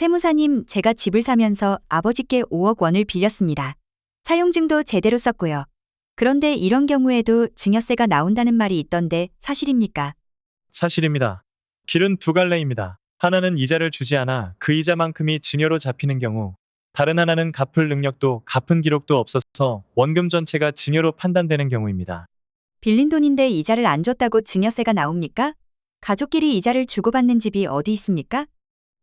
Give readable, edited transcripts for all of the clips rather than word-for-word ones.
세무사님, 제가 집을 사면서 아버지께 5억 원을 빌렸습니다. 차용증도 제대로 썼고요. 그런데 이런 경우에도 증여세가 나온다는 말이 있던데 사실입니까? 사실입니다. 길은 두 갈래입니다. 하나는 이자를 주지 않아 그 이자만큼이 증여로 잡히는 경우, 다른 하나는 갚을 능력도 갚은 기록도 없어서 원금 전체가 증여로 판단되는 경우입니다. 빌린 돈인데 이자를 안 줬다고 증여세가 나옵니까? 가족끼리 이자를 주고받는 집이 어디 있습니까?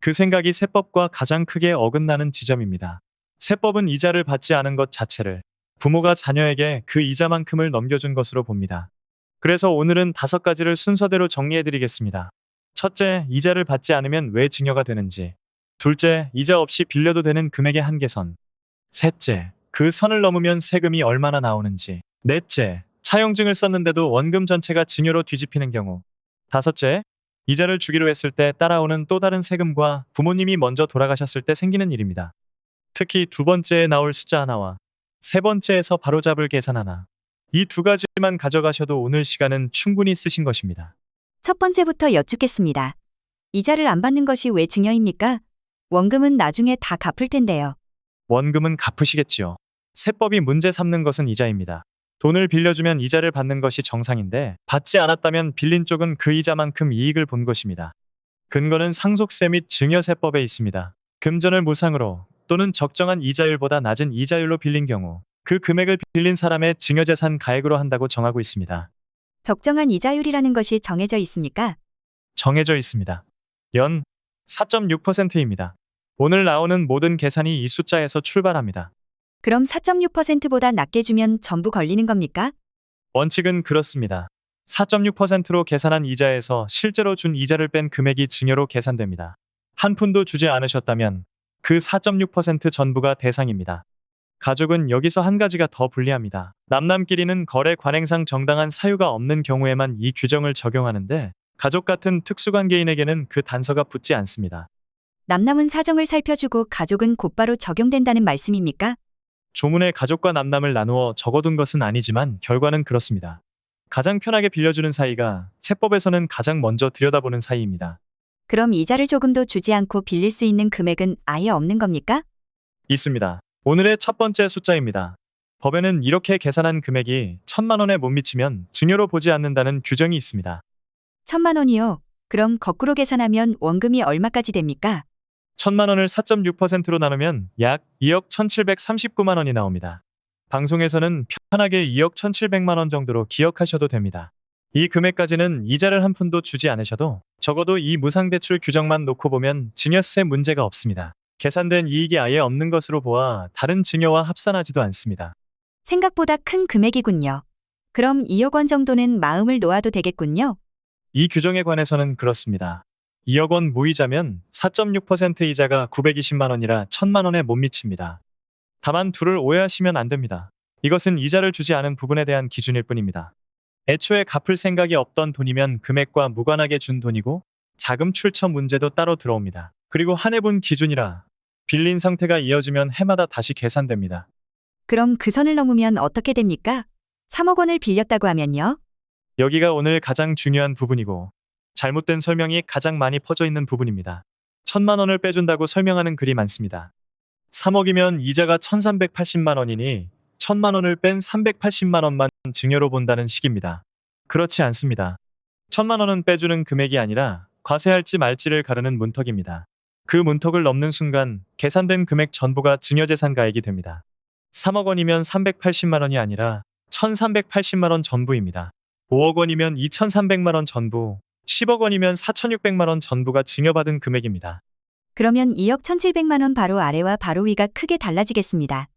그 생각이 세법과 가장 크게 어긋나는 지점입니다. 세법은 이자를 받지 않은 것 자체를 부모가 자녀에게 그 이자만큼을 넘겨준 것으로 봅니다. 그래서 오늘은 5가지를 순서대로 정리해드리겠습니다. 첫째, 이자를 받지 않으면 왜 증여가 되는지. 둘째, 이자 없이 빌려도 되는 금액의 한계선. 셋째, 그 선을 넘으면 세금이 얼마나 나오는지. 넷째, 차용증을 썼는데도 원금 전체가 증여로 뒤집히는 경우. 다섯째, 이자를 주기로 했을 때 따라오는 또 다른 세금과 부모님이 먼저 돌아가셨을 때 생기는 일입니다. 특히 두 번째에 나올 숫자 하나와 세 번째에서 바로잡을 계산 하나. 이 두 가지만 가져가셔도 오늘 시간은 충분히 쓰신 것입니다. 첫 번째부터 여쭙겠습니다. 이자를 안 받는 것이 왜 증여입니까? 원금은 나중에 다 갚을 텐데요. 원금은 갚으시겠지요. 세법이 문제 삼는 것은 이자입니다. 돈을 빌려주면 이자를 받는 것이 정상인데 받지 않았다면 빌린 쪽은 그 이자만큼 이익을 본 것입니다. 근거는 상속세 및 증여세법에 있습니다. 금전을 무상으로 또는 적정한 이자율보다 낮은 이자율로 빌린 경우 그 금액을 빌린 사람의 증여재산 가액으로 한다고 정하고 있습니다. 적정한 이자율이라는 것이 정해져 있습니까? 정해져 있습니다. 연 4.6%입니다. 오늘 나오는 모든 계산이 이 숫자에서 출발합니다. 그럼 4.6%보다 낮게 주면 전부 걸리는 겁니까? 원칙은 그렇습니다. 4.6%로 계산한 이자에서 실제로 준 이자를 뺀 금액이 증여로 계산됩니다. 한 푼도 주지 않으셨다면 그 4.6% 전부가 대상입니다. 가족은 여기서 한 가지가 더 불리합니다. 남남끼리는 거래 관행상 정당한 사유가 없는 경우에만 이 규정을 적용하는데 가족 같은 특수관계인에게는 그 단서가 붙지 않습니다. 남남은 사정을 살펴주고 가족은 곧바로 적용된다는 말씀입니까? 조문에 가족과 남남을 나누어 적어둔 것은 아니지만 결과는 그렇습니다. 가장 편하게 빌려주는 사이가 세법에서는 가장 먼저 들여다보는 사이입니다. 그럼 이자를 조금도 주지 않고 빌릴 수 있는 금액은 아예 없는 겁니까? 있습니다. 오늘의 첫 번째 숫자입니다. 법에는 이렇게 계산한 금액이 1,000만 원에 못 미치면 증여로 보지 않는다는 규정이 있습니다. 1,000만 원이요. 그럼 거꾸로 계산하면 원금이 얼마까지 됩니까? 1,000만 원을 4.6%로 나누면 약 2억 1,739만 원이 나옵니다. 방송에서는 편하게 2억 1,700만 원 정도로 기억하셔도 됩니다. 이 금액까지는 이자를 한 푼도 주지 않으셔도 적어도 이 무상대출 규정만 놓고 보면 증여세 문제가 없습니다. 계산된 이익이 아예 없는 것으로 보아 다른 증여와 합산하지도 않습니다. 생각보다 큰 금액이군요. 그럼 2억 원 정도는 마음을 놓아도 되겠군요. 이 규정에 관해서는 그렇습니다. 2억 원 무이자면 4.6% 이자가 920만 원이라 1,000만 원에 못 미칩니다. 다만 둘을 오해하시면 안 됩니다. 이것은 이자를 주지 않은 부분에 대한 기준일 뿐입니다. 애초에 갚을 생각이 없던 돈이면 금액과 무관하게 준 돈이고 자금 출처 문제도 따로 들어옵니다. 그리고 한 해분 기준이라 빌린 상태가 이어지면 해마다 다시 계산됩니다. 그럼 그 선을 넘으면 어떻게 됩니까? 3억 원을 빌렸다고 하면요? 여기가 오늘 가장 중요한 부분이고 잘못된 설명이 가장 많이 퍼져 있는 부분입니다. 1,000만 원을 빼준다고 설명하는 글이 많습니다. 3억이면 이자가 1,380만 원이니 1,000만 원을 뺀 380만 원만 증여로 본다는 식입니다. 그렇지 않습니다. 1,000만 원은 빼주는 금액이 아니라 과세할지 말지를 가르는 문턱입니다. 그 문턱을 넘는 순간 계산된 금액 전부가 증여재산 가액이 됩니다. 3억 원이면 380만 원이 아니라 1,380만 원 전부입니다. 5억 원이면 2,300만 원 전부, 10억 원이면 4,600만 원 전부가 증여받은 금액입니다. 그러면 2억 1,700만 원 바로 아래와 바로 위가 크게 달라지겠습니다.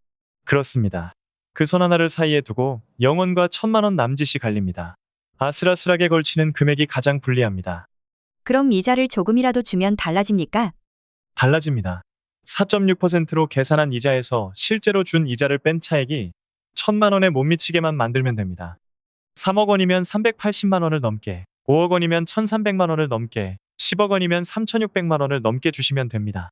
그렇습니다. 그 선 하나를 사이에 두고 0원과 1,000만 원 남짓이 갈립니다. 아슬아슬하게 걸치는 금액이 가장 불리합니다. 그럼 이자를 조금이라도 주면 달라집니까? 달라집니다. 4.6%로 계산한 이자에서 실제로 준 이자를 뺀 차액이 1,000만 원에 못 미치게만 만들면 됩니다. 3억 원이면 380만 원을 넘게, 5억 원이면 1,300만 원을 넘게, 10억 원이면 3,600만 원을 넘게 주시면 됩니다.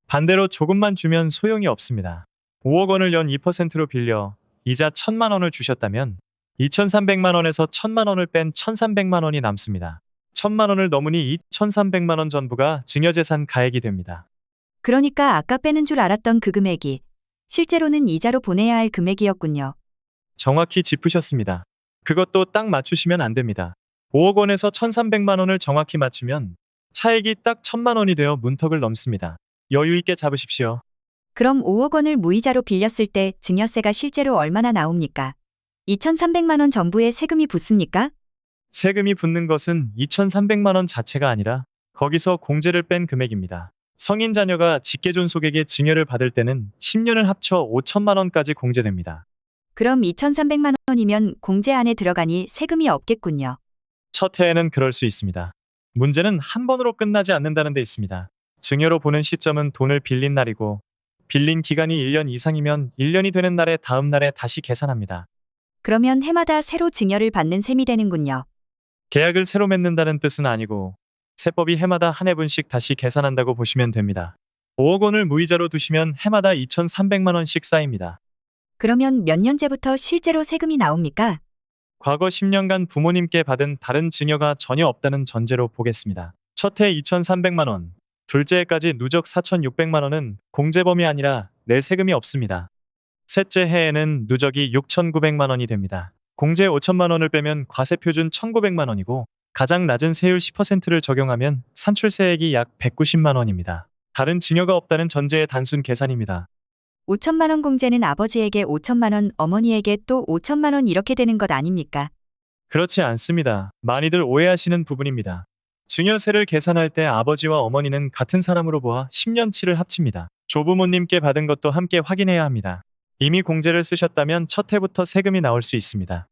반대로 조금만 주면 소용이 없습니다. 5억 원을 연 2%로 빌려 이자 1,000만 원을 주셨다면 2,300만 원에서 1,000만 원을 뺀 1,300만 원이 남습니다. 1,000만 원을 넘으니 2,300만 원 전부가 증여재산 가액이 됩니다. 그러니까 아까 빼는 줄 알았던 그 금액이 실제로는 이자로 보내야 할 금액이었군요. 정확히 짚으셨습니다. 그것도 딱 맞추시면 안 됩니다. 5억 원에서 1,300만 원을 정확히 맞추면 차액이 딱 1,000만 원이 되어 문턱을 넘습니다. 여유 있게 잡으십시오. 그럼 5억 원을 무이자로 빌렸을 때 증여세가 실제로 얼마나 나옵니까? 2,300만 원 전부에 세금이 붙습니까? 세금이 붙는 것은 2,300만 원 자체가 아니라 거기서 공제를 뺀 금액입니다. 성인 자녀가 직계존속에게 증여를 받을 때는 10년을 합쳐 5천만 원까지 공제됩니다. 그럼 2,300만 원이면 공제 안에 들어가니 세금이 없겠군요. 첫 해에는 그럴 수 있습니다. 문제는 한 번으로 끝나지 않는다는 데 있습니다. 증여로 보는 시점은 돈을 빌린 날이고 빌린 기간이 1년 이상이면 1년이 되는 날의 다음 날에 다시 계산합니다. 그러면 해마다 새로 증여를 받는 셈이 되는군요. 계약을 새로 맺는다는 뜻은 아니고 세법이 해마다 한 해분씩 다시 계산한다고 보시면 됩니다. 5억 원을 무이자로 두시면 해마다 2,300만 원씩 쌓입니다. 그러면 몇 년째부터 실제로 세금이 나옵니까? 과거 10년간 부모님께 받은 다른 증여가 전혀 없다는 전제로 보겠습니다. 첫 해 2,300만 원, 둘째 해까지 누적 4,600만 원은 공제 범위 아니라 낼 세금이 없습니다. 셋째 해에는 누적이 6,900만 원이 됩니다. 공제 5천만 원을 빼면 과세 표준 1,900만 원이고 가장 낮은 세율 10%를 적용하면 산출세액이 약 190만 원입니다. 다른 증여가 없다는 전제의 단순 계산입니다. 5천만 원 공제는 아버지에게 5천만 원, 어머니에게 또 5천만 원 이렇게 되는 것 아닙니까? 그렇지 않습니다. 많이들 오해하시는 부분입니다. 증여세를 계산할 때 아버지와 어머니는 같은 사람으로 보아 10년치를 합칩니다. 조부모님께 받은 것도 함께 확인해야 합니다. 이미 공제를 쓰셨다면 첫 해부터 세금이 나올 수 있습니다.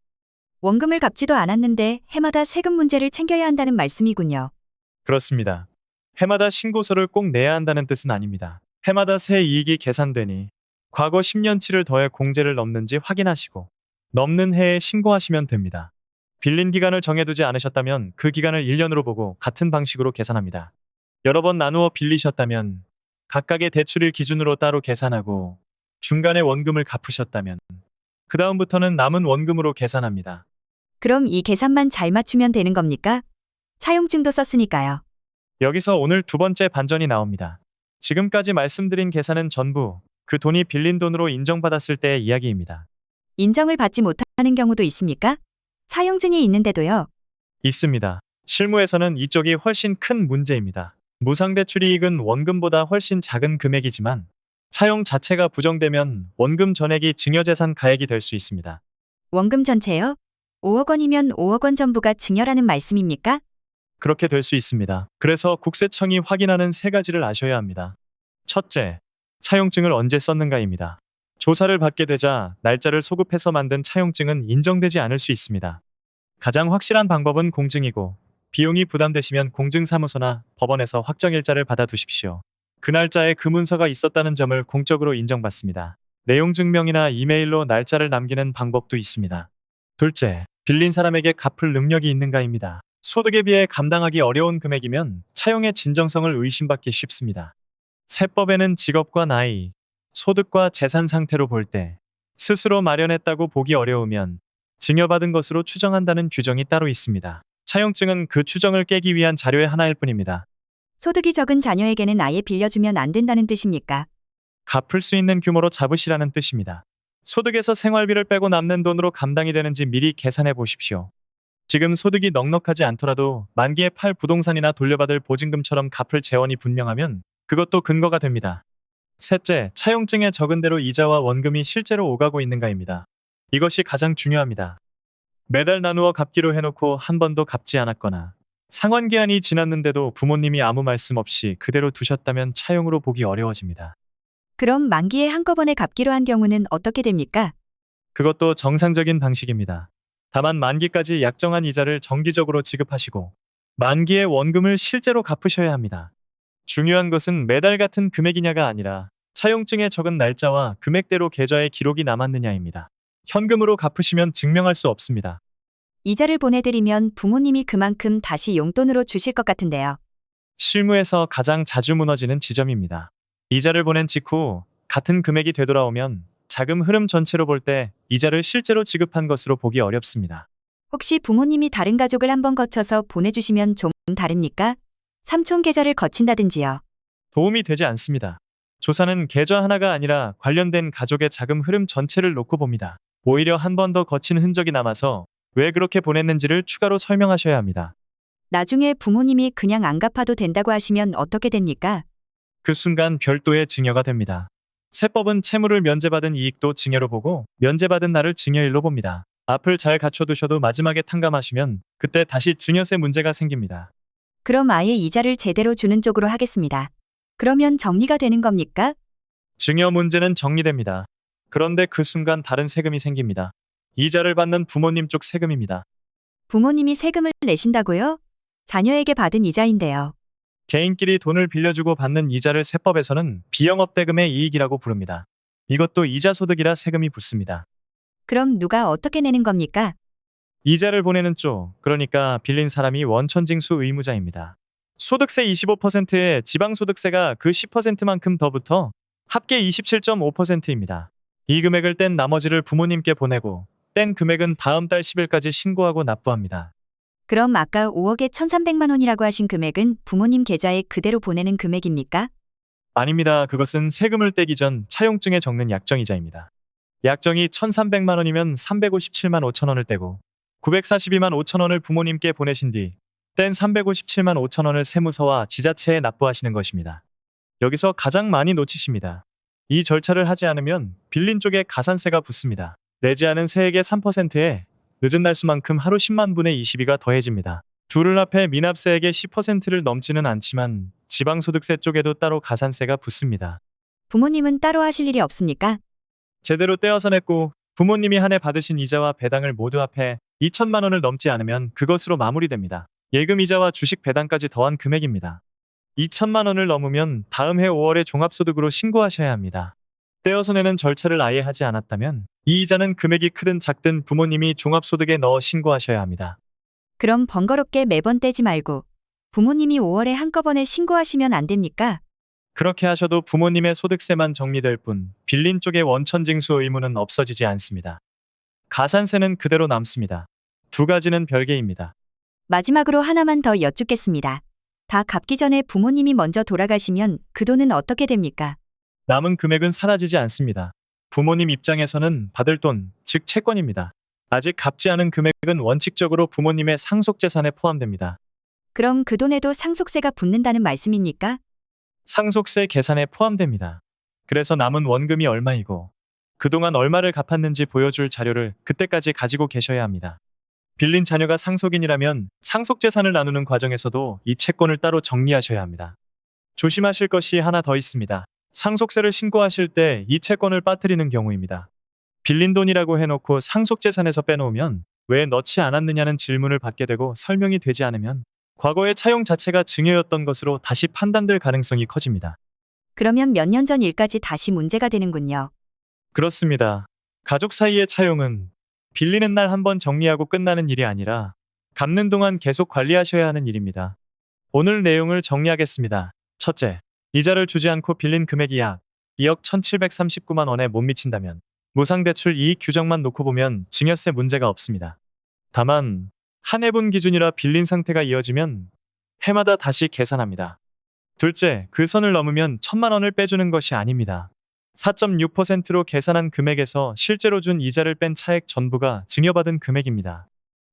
원금을 갚지도 않았는데 해마다 세금 문제를 챙겨야 한다는 말씀이군요. 그렇습니다. 해마다 신고서를 꼭 내야 한다는 뜻은 아닙니다. 해마다 세 이익이 계산되니 과거 10년치를 더해 공제를 넘는지 확인하시고 넘는 해에 신고하시면 됩니다. 빌린 기간을 정해두지 않으셨다면 그 기간을 1년으로 보고 같은 방식으로 계산합니다. 여러 번 나누어 빌리셨다면 각각의 대출일 기준으로 따로 계산하고 중간에 원금을 갚으셨다면 그 다음부터는 남은 원금으로 계산합니다. 그럼 이 계산만 잘 맞추면 되는 겁니까? 차용증도 썼으니까요. 여기서 오늘 두 번째 반전이 나옵니다. 지금까지 말씀드린 계산은 전부 그 돈이 빌린 돈으로 인정받았을 때의 이야기입니다. 인정을 받지 못하는 경우도 있습니까? 차용증이 있는데도요. 있습니다. 실무에서는 이쪽이 훨씬 큰 문제입니다. 무상대출이익은 원금보다 훨씬 작은 금액이지만 차용 자체가 부정되면 원금 전액이 증여재산 가액이 될 수 있습니다. 원금 전체요? 5억 원이면 5억 원 전부가 증여라는 말씀입니까? 그렇게 될 수 있습니다. 그래서 국세청이 확인하는 세 가지를 아셔야 합니다. 첫째, 차용증을 언제 썼는가입니다. 조사를 받게 되자 날짜를 소급해서 만든 차용증은 인정되지 않을 수 있습니다. 가장 확실한 방법은 공증이고 비용이 부담되시면 공증사무소나 법원에서 확정일자를 받아두십시오. 그 날짜에 그 문서가 있었다는 점을 공적으로 인정받습니다. 내용 증명이나 이메일로 날짜를 남기는 방법도 있습니다. 둘째, 빌린 사람에게 갚을 능력이 있는가입니다. 소득에 비해 감당하기 어려운 금액이면 차용의 진정성을 의심받기 쉽습니다. 세법에는 직업과 나이, 소득과 재산 상태로 볼 때 스스로 마련했다고 보기 어려우면 증여받은 것으로 추정한다는 규정이 따로 있습니다. 차용증은 그 추정을 깨기 위한 자료의 하나일 뿐입니다. 소득이 적은 자녀에게는 아예 빌려주면 안 된다는 뜻입니까? 갚을 수 있는 규모로 잡으시라는 뜻입니다. 소득에서 생활비를 빼고 남는 돈으로 감당이 되는지 미리 계산해 보십시오. 지금 소득이 넉넉하지 않더라도 만기에 팔 부동산이나 돌려받을 보증금처럼 갚을 재원이 분명하면 그것도 근거가 됩니다. 셋째, 차용증에 적은 대로 이자와 원금이 실제로 오가고 있는가입니다. 이것이 가장 중요합니다. 매달 나누어 갚기로 해놓고 한 번도 갚지 않았거나 상환기한이 지났는데도 부모님이 아무 말씀 없이 그대로 두셨다면 차용으로 보기 어려워집니다. 그럼 만기에 한꺼번에 갚기로 한 경우는 어떻게 됩니까? 그것도 정상적인 방식입니다. 다만 만기까지 약정한 이자를 정기적으로 지급하시고 만기의 원금을 실제로 갚으셔야 합니다. 중요한 것은 매달 같은 금액이냐가 아니라 차용증에 적은 날짜와 금액대로 계좌에 기록이 남았느냐입니다. 현금으로 갚으시면 증명할 수 없습니다. 이자를 보내드리면 부모님이 그만큼 다시 용돈으로 주실 것 같은데요. 실무에서 가장 자주 무너지는 지점입니다. 이자를 보낸 직후 같은 금액이 되돌아오면 자금 흐름 전체로 볼 때 이자를 실제로 지급한 것으로 보기 어렵습니다. 혹시 부모님이 다른 가족을 한번 거쳐서 보내주시면 좀 다릅니까? 삼촌 계좌를 거친다든지요. 도움이 되지 않습니다. 조사는 계좌 하나가 아니라 관련된 가족의 자금 흐름 전체를 놓고 봅니다. 오히려 한 번 더 거친 흔적이 남아서 왜 그렇게 보냈는지를 추가로 설명하셔야 합니다. 나중에 부모님이 그냥 안 갚아도 된다고 하시면 어떻게 됩니까? 그 순간 별도의 증여가 됩니다. 세법은 채무를 면제받은 이익도 증여로 보고 면제받은 날을 증여일로 봅니다. 앞을 잘 갖춰두셔도 마지막에 탕감하시면 그때 다시 증여세 문제가 생깁니다. 그럼 아예 이자를 제대로 주는 쪽으로 하겠습니다. 그러면 정리가 되는 겁니까? 증여 문제는 정리됩니다. 그런데 그 순간 다른 세금이 생깁니다. 이자를 받는 부모님 쪽 세금입니다. 부모님이 세금을 내신다고요? 자녀에게 받은 이자인데요. 개인끼리 돈을 빌려주고 받는 이자를 세법에서는 비영업대금의 이익이라고 부릅니다. 이것도 이자 소득이라 세금이 붙습니다. 그럼 누가 어떻게 내는 겁니까? 이자를 보내는 쪽, 그러니까 빌린 사람이 원천징수 의무자입니다. 소득세 25%에 지방소득세가 그 10%만큼 더 붙어 합계 27.5%입니다. 이 금액을 뗀 나머지를 부모님께 보내고 뗀 금액은 다음 달 10일까지 신고하고 납부합니다. 그럼 아까 5억에 1,300만 원이라고 하신 금액은 부모님 계좌에 그대로 보내는 금액입니까? 아닙니다. 그것은 세금을 떼기 전 차용증에 적는 약정이자입니다. 약정이 1,300만 원이면 357만 5천 원을 떼고 942만 5천 원을 부모님께 보내신 뒤 뗀 357만 5천 원을 세무서와 지자체에 납부하시는 것입니다. 여기서 가장 많이 놓치십니다. 이 절차를 하지 않으면 빌린 쪽에 가산세가 붙습니다. 내지 않은 세액의 3%에 늦은 날수만큼 하루 10만 분의 22가 더해집니다. 둘을 합해 미납세액의 10%를 넘지는 않지만 지방소득세 쪽에도 따로 가산세가 붙습니다. 부모님은 따로 하실 일이 없습니까? 제대로 떼어서 냈고 부모님이 한 해 받으신 이자와 배당을 모두 합해 2천만 원을 넘지 않으면 그것으로 마무리됩니다. 예금 이자와 주식 배당까지 더한 금액입니다. 2천만 원을 넘으면 다음 해 5월에 종합소득으로 신고하셔야 합니다. 떼어서 내는 절차를 아예 하지 않았다면 이 이자는 금액이 크든 작든 부모님이 종합소득에 넣어 신고하셔야 합니다. 그럼 번거롭게 매번 떼지 말고 부모님이 5월에 한꺼번에 신고하시면 안 됩니까? 그렇게 하셔도 부모님의 소득세만 정리될 뿐 빌린 쪽의 원천징수 의무는 없어지지 않습니다. 가산세는 그대로 남습니다. 두 가지는 별개입니다. 마지막으로 하나만 더 여쭙겠습니다. 다 갚기 전에 부모님이 먼저 돌아가시면 그 돈은 어떻게 됩니까? 남은 금액은 사라지지 않습니다. 부모님 입장에서는 받을 돈, 즉 채권입니다. 아직 갚지 않은 금액은 원칙적으로 부모님의 상속재산에 포함됩니다. 그럼 그 돈에도 상속세가 붙는다는 말씀입니까? 상속세 계산에 포함됩니다. 그래서 남은 원금이 얼마이고 그동안 얼마를 갚았는지 보여줄 자료를 그때까지 가지고 계셔야 합니다. 빌린 자녀가 상속인이라면 상속재산을 나누는 과정에서도 이 채권을 따로 정리하셔야 합니다. 조심하실 것이 하나 더 있습니다. 상속세를 신고하실 때 이 채권을 빠뜨리는 경우입니다. 빌린 돈이라고 해놓고 상속재산에서 빼놓으면 왜 넣지 않았느냐는 질문을 받게 되고 설명이 되지 않으면 과거의 차용 자체가 증여였던 것으로 다시 판단될 가능성이 커집니다. 그러면 몇 년 전 일까지 다시 문제가 되는군요. 그렇습니다. 가족 사이의 차용은 빌리는 날 한번 정리하고 끝나는 일이 아니라 갚는 동안 계속 관리하셔야 하는 일입니다. 오늘 내용을 정리하겠습니다. 첫째, 이자를 주지 않고 빌린 금액이 약 2억 1,739만 원에 못 미친다면 무상대출 이익 규정만 놓고 보면 증여세 문제가 없습니다. 다만 한 해분 기준이라 빌린 상태가 이어지면 해마다 다시 계산합니다. 둘째, 그 선을 넘으면 1,000만 원을 빼주는 것이 아닙니다. 4.6%로 계산한 금액에서 실제로 준 이자를 뺀 차액 전부가 증여받은 금액입니다.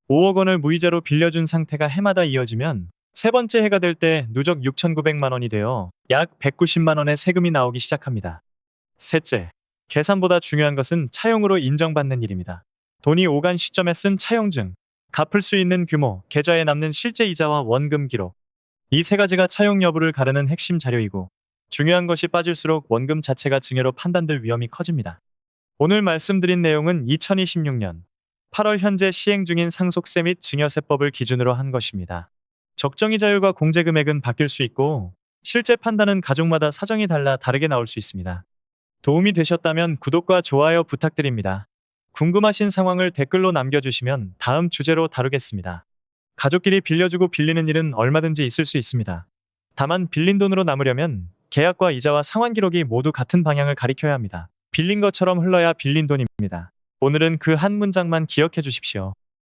5억 원을 무이자로 빌려준 상태가 해마다 이어지면 세 번째 해가 될 때 누적 6,900만 원이 되어 약 190만 원의 세금이 나오기 시작합니다. 셋째, 계산보다 중요한 것은 차용으로 인정받는 일입니다. 돈이 오간 시점에 쓴 차용증, 갚을 수 있는 규모, 계좌에 남는 실제 이자와 원금 기록. 이 세 가지가 차용 여부를 가르는 핵심 자료이고 중요한 것이 빠질수록 원금 자체가 증여로 판단될 위험이 커집니다. 오늘 말씀드린 내용은 2026년 8월 현재 시행 중인 상속세 및 증여세법을 기준으로 한 것입니다. 적정이자율과 공제금액은 바뀔 수 있고 실제 판단은 가족마다 사정이 달라 다르게 나올 수 있습니다. 도움이 되셨다면 구독과 좋아요 부탁드립니다. 궁금하신 상황을 댓글로 남겨주시면 다음 주제로 다루겠습니다. 가족끼리 빌려주고 빌리는 일은 얼마든지 있을 수 있습니다. 다만 빌린 돈으로 남으려면 계약과 이자와 상환 기록이 모두 같은 방향을 가리켜야 합니다. 빌린 것처럼 흘러야 빌린 돈입니다. 오늘은 그 한 문장만 기억해 주십시오.